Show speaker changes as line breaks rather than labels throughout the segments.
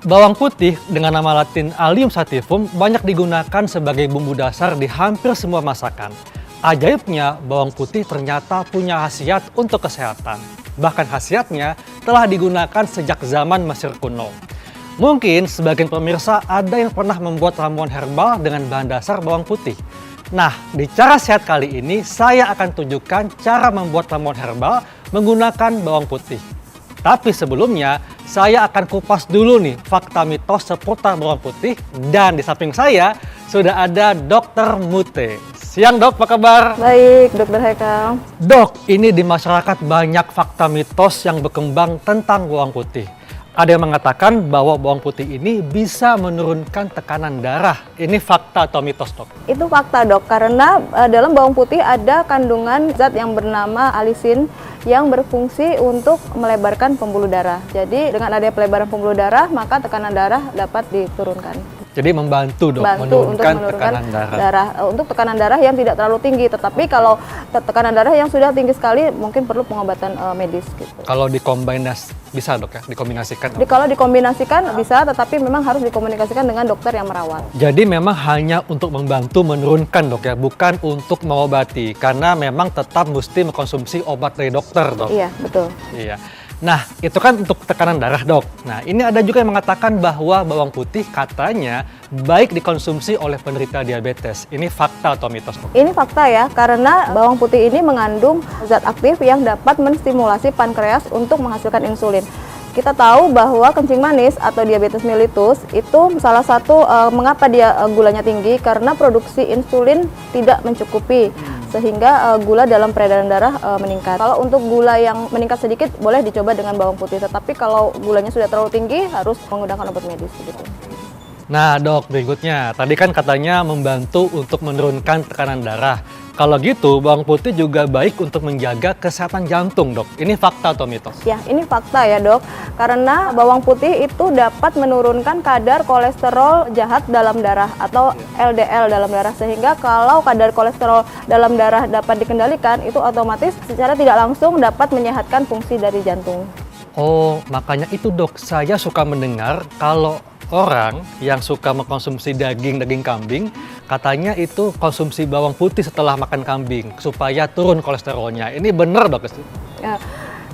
Bawang putih dengan nama latin Allium sativum banyak digunakan sebagai bumbu dasar di hampir semua masakan. Ajaibnya, bawang putih ternyata punya khasiat untuk kesehatan. Bahkan khasiatnya telah digunakan sejak zaman Mesir kuno. Mungkin sebagian pemirsa ada yang pernah membuat ramuan herbal dengan bahan dasar bawang putih. Nah, di Cara Sehat kali ini saya akan tunjukkan cara membuat ramuan herbal menggunakan bawang putih. Tapi sebelumnya, saya akan kupas dulu nih fakta mitos seputar bawang putih. Dan di samping saya sudah ada Dr. Mute. Siang dok, apa kabar?
Baik, Dokter Haikal.
Dok, ini di masyarakat banyak fakta mitos yang berkembang tentang bawang putih. Ada yang mengatakan bahwa bawang putih ini bisa menurunkan tekanan darah. Ini fakta atau mitos, dok?
Itu fakta dok, karena dalam bawang putih ada kandungan zat yang bernama alisin yang berfungsi untuk melebarkan pembuluh darah. Jadi dengan adanya pelebaran pembuluh darah, maka tekanan darah dapat diturunkan.
Jadi membantu dok, menurunkan tekanan darah.
Untuk tekanan darah yang tidak terlalu tinggi, tetapi kalau tekanan darah yang sudah tinggi sekali, mungkin perlu pengobatan medis. Gitu.
Kalau bisa dok ya, dikombinasikan?
Kalau dikombinasikan bisa, tetapi memang harus dikomunikasikan dengan dokter yang merawat.
Jadi memang hanya untuk membantu menurunkan dok ya, bukan untuk mengobati. Karena memang tetap mesti mengkonsumsi obat dari dokter dok.
Iya, betul.
Iya. Nah, itu kan untuk tekanan darah, dok. Nah, ini ada juga yang mengatakan bahwa bawang putih katanya baik dikonsumsi oleh penderita diabetes. Ini fakta atau mitos, dok?
Ini fakta ya, karena bawang putih ini mengandung zat aktif yang dapat menstimulasi pankreas untuk menghasilkan insulin. Kita tahu bahwa kencing manis atau diabetes mellitus itu salah satu mengapa dia gulanya tinggi, karena produksi insulin tidak mencukupi. Sehingga gula dalam peredaran darah meningkat. Kalau untuk gula yang meningkat sedikit boleh dicoba dengan bawang putih, tetapi kalau gulanya sudah terlalu tinggi harus menggunakan obat medis gitu.
Nah dok, berikutnya tadi kan katanya membantu untuk menurunkan tekanan darah. Kalau gitu bawang putih juga baik untuk menjaga kesehatan jantung, dok. Ini fakta atau mitos?
Ya, ini fakta ya dok, karena bawang putih itu dapat menurunkan kadar kolesterol jahat dalam darah atau LDL dalam darah, sehingga kalau kadar kolesterol dalam darah dapat dikendalikan, itu otomatis secara tidak langsung dapat menyehatkan fungsi dari jantung.
Oh, makanya itu dok, saya suka mendengar kalau orang yang suka mengkonsumsi daging kambing, katanya itu konsumsi bawang putih setelah makan kambing supaya turun kolesterolnya. Ini benar dok?
Ya,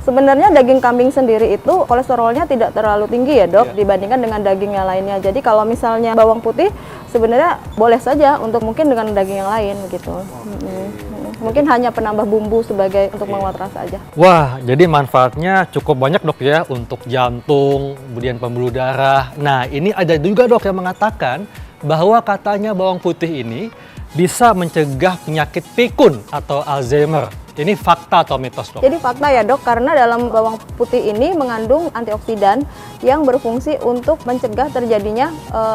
sebenarnya daging kambing sendiri itu kolesterolnya tidak terlalu tinggi ya dok, dibandingkan dengan daging yang lainnya. Jadi kalau misalnya bawang putih sebenarnya boleh saja untuk mungkin dengan daging yang lain gitu. Mungkin hanya penambah bumbu sebagai untuk menguat rasa aja.
Wah, jadi manfaatnya cukup banyak dok ya untuk jantung, kemudian pembuluh darah. Nah, ini ada juga dok yang mengatakan bahwa katanya bawang putih ini bisa mencegah penyakit pikun atau Alzheimer. Ini fakta atau mitos dok?
Jadi fakta ya dok, karena dalam bawang putih ini mengandung antioksidan yang berfungsi untuk mencegah terjadinya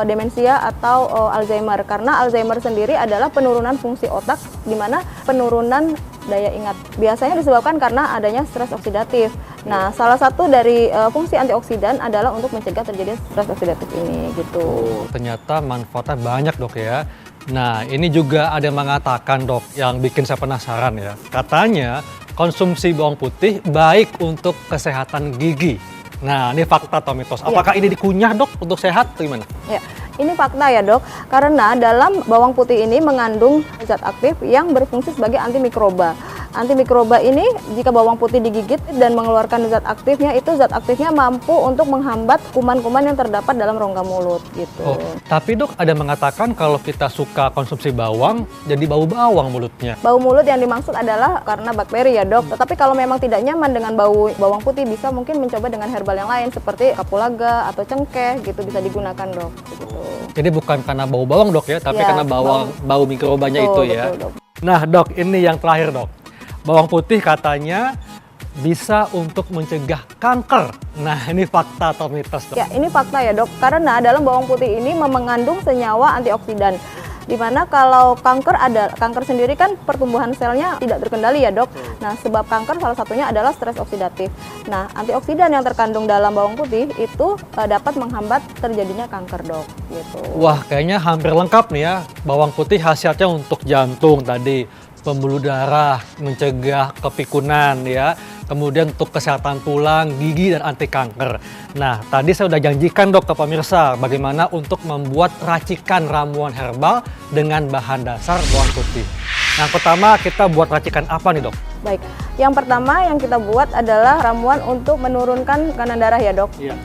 demensia atau Alzheimer. Karena Alzheimer sendiri adalah penurunan fungsi otak, di mana penurunan daya ingat. Biasanya disebabkan karena adanya stres oksidatif. Nah, salah satu dari fungsi antioksidan adalah untuk mencegah terjadinya stres oksidatif ini gitu.
Ternyata manfaatnya banyak dok ya. Nah, ini juga ada yang mengatakan dok, yang bikin saya penasaran ya. Katanya konsumsi bawang putih baik untuk kesehatan gigi. Nah, ini fakta atau mitos? Apakah ini dikunyah dok untuk sehat atau gimana?
Ya, ini fakta ya dok, karena dalam bawang putih ini mengandung zat aktif yang berfungsi sebagai antimikroba. Antimikroba ini jika bawang putih digigit dan mengeluarkan zat aktifnya, itu zat aktifnya mampu untuk menghambat kuman-kuman yang terdapat dalam rongga mulut gitu.
Oh, tapi dok ada mengatakan kalau kita suka konsumsi bawang, jadi bau bawang mulutnya.
Bau mulut yang dimaksud adalah karena bakteri ya dok. Tetapi kalau memang tidak nyaman dengan bau bawang putih, bisa mungkin mencoba dengan herbal yang lain seperti kapulaga atau cengkeh gitu, bisa digunakan dok. Gitu.
Jadi bukan karena bau bawang dok ya, tapi karena bau mikrobanya itu ya.
Betul, dok.
Nah dok, ini yang terakhir dok. Bawang putih katanya bisa untuk mencegah kanker. Nah, ini fakta atau mitos, dok?
Ya, ini fakta ya, dok. Karena dalam bawang putih ini mengandung senyawa antioksidan. Dimana kalau kanker sendiri kan pertumbuhan selnya tidak terkendali ya, dok. Nah, sebab kanker salah satunya adalah stres oksidatif. Nah, antioksidan yang terkandung dalam bawang putih itu dapat menghambat terjadinya kanker, dok. Gitu.
Wah, kayaknya hampir lengkap nih ya. Bawang putih khasiatnya untuk jantung tadi, pembuluh darah, mencegah kepikunan ya. kemudian untuk kesehatan tulang, gigi, dan anti kanker. Nah, tadi saya udah janjikan dok ke pemirsa bagaimana untuk membuat racikan ramuan herbal dengan bahan dasar bawang putih. Yang pertama kita buat racikan apa nih dok?
Baik, yang pertama yang kita buat adalah ramuan untuk menurunkan tekanan darah ya dok.
Iya.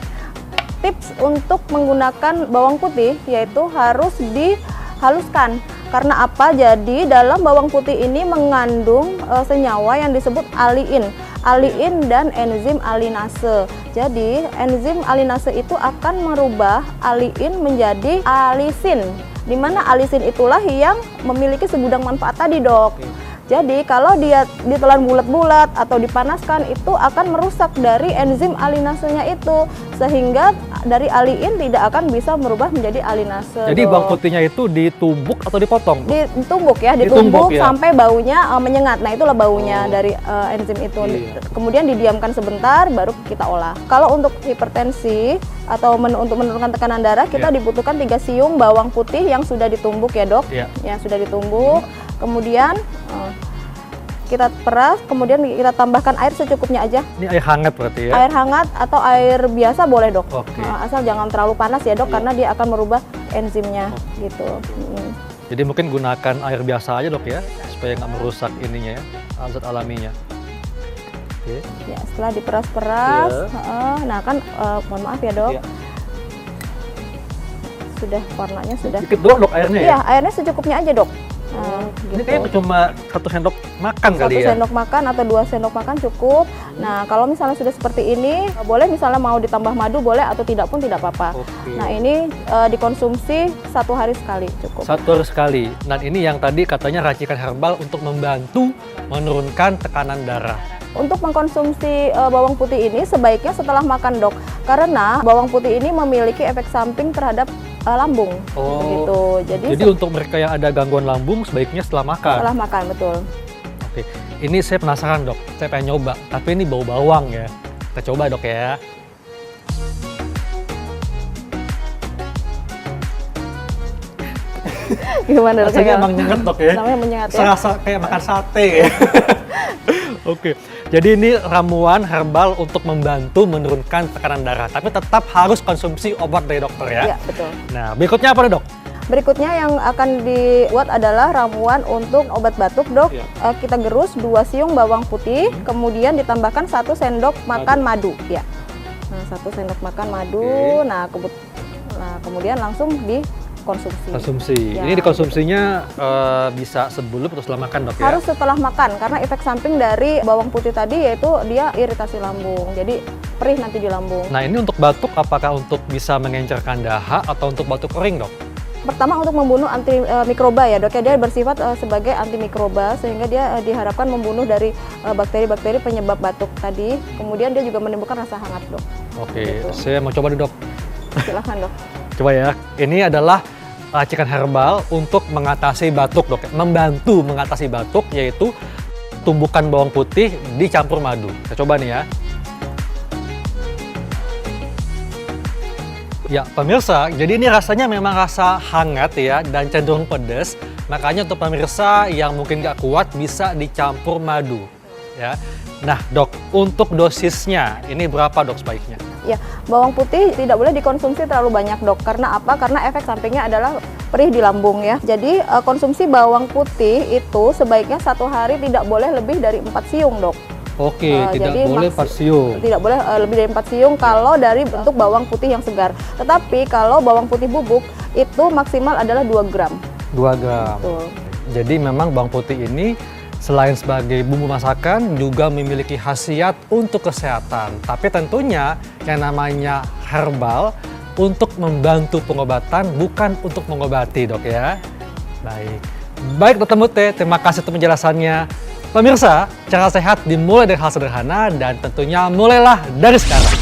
Tips untuk menggunakan bawang putih yaitu harus dihaluskan. Karena apa? Jadi dalam bawang putih ini mengandung senyawa yang disebut aliin. Aliin dan enzim alinase. Jadi enzim alinase itu akan merubah aliin menjadi alisin. Di mana alisin itulah yang memiliki segudang manfaat tadi dok. Jadi kalau dia ditelan bulat-bulat atau dipanaskan itu akan merusak dari enzim alinasenya itu, sehingga dari aliin tidak akan bisa merubah menjadi alinase.
Jadi bawang putihnya itu ditumbuk atau dipotong?
Ditumbuk ya, ditumbuk ya, sampai baunya menyengat. Nah itulah baunya dari enzim itu. Iya. Kemudian didiamkan sebentar, baru kita olah. Kalau untuk hipertensi atau untuk menurunkan tekanan darah, kita dibutuhkan 3 siung bawang putih yang sudah ditumbuk ya dok.
Iya.
Ya sudah ditumbuk. Kemudian kita peras, kemudian kita tambahkan air secukupnya aja.
Ini air hangat berarti ya?
Air hangat atau air biasa boleh dok.
Oke.
Asal jangan terlalu panas ya dok, karena dia akan merubah enzimnya gitu.
Jadi mungkin gunakan air biasa aja dok ya, supaya nggak merusak ininya ya, zat alaminya. Oke.
Ya, setelah diperas-peras, nah kan mohon maaf ya dok.
Iya.
Sudah warnanya sudah.
Dikit doang dok airnya ya?
Iya, airnya secukupnya aja dok. Nah,
Ini
gitu.
kayaknya cuma 1 sendok makan kali
1
ya?
sendok makan atau 2 sendok makan cukup. Nah, kalau misalnya sudah seperti ini, boleh misalnya mau ditambah madu boleh atau tidak pun tidak apa-apa.
Oke.
Nah, ini dikonsumsi 1 hari sekali cukup.
1 hari sekali. Dan ini yang tadi katanya racikan herbal untuk membantu menurunkan tekanan darah.
Untuk mengkonsumsi bawang putih ini sebaiknya setelah makan dok, karena bawang putih ini memiliki efek samping terhadap lambung. Begitu.
Jadi untuk mereka yang ada gangguan lambung sebaiknya setelah makan?
Setelah makan, betul.
Oke, ini saya penasaran dok, saya pengen nyoba, tapi ini bau bawang ya. Kita coba dok ya.
Gimana dok?
Rasanya emang nyengat dok ya?
Namanya menyengat ya?
Serasa kayak makan sate ya. Oke, jadi ini ramuan herbal untuk membantu menurunkan tekanan darah, tapi tetap harus konsumsi obat dari dokter ya?
Iya, betul.
Nah, berikutnya apa nih dok?
Berikutnya yang akan dibuat adalah ramuan untuk obat batuk dok.
Iya.
Kita gerus 2 siung bawang putih, kemudian ditambahkan 1 sendok makan madu. Ya. Nah, 1 sendok makan madu.
Oke.
Nah, kemudian langsung dikonsumsi.
Konsumsi.
Ya,
Ini dikonsumsinya bisa sebelum atau setelah makan dok ya?
Harus setelah makan, karena efek samping dari bawang putih tadi yaitu dia iritasi lambung. Jadi perih nanti di lambung.
Nah ini untuk batuk, apakah untuk bisa mengencerkan dahak atau untuk batuk kering dok?
Pertama untuk membunuh antimikroba ya dok ya, dia bersifat sebagai antimikroba sehingga dia diharapkan membunuh dari bakteri-bakteri penyebab batuk tadi. Kemudian dia juga menimbulkan rasa hangat dok.
Oke,
Gitu.
saya mau coba deh dok.
Silahkan dok.
Coba ya, ini adalah racikan herbal untuk mengatasi batuk dok, membantu mengatasi batuk, yaitu tumbukan bawang putih dicampur madu. Kita coba nih ya. Ya pemirsa, jadi ini rasanya memang rasa hangat ya dan cenderung pedas. Makanya untuk pemirsa yang mungkin nggak kuat bisa dicampur madu ya. Nah dok, untuk dosisnya ini berapa dok sebaiknya?
Ya, bawang putih tidak boleh dikonsumsi terlalu banyak dok. Karena apa? Karena efek sampingnya adalah perih di lambung ya. Jadi konsumsi bawang putih itu sebaiknya 1 hari tidak boleh lebih dari 4 siung dok.
Oke, tidak boleh 4 siung.
Tidak boleh lebih dari 4 siung kalau dari bentuk bawang putih yang segar. Tetapi kalau bawang putih bubuk itu maksimal adalah 2 gram.
2 gram.
Betul.
Jadi memang bawang putih ini selain sebagai bumbu masakan juga memiliki khasiat untuk kesehatan. Tapi tentunya yang namanya herbal untuk membantu pengobatan bukan untuk mengobati dok ya. Baik Dokter Mute, terima kasih untuk penjelasannya. Pemirsa, cara sehat dimulai dari hal sederhana dan tentunya mulailah dari sekarang.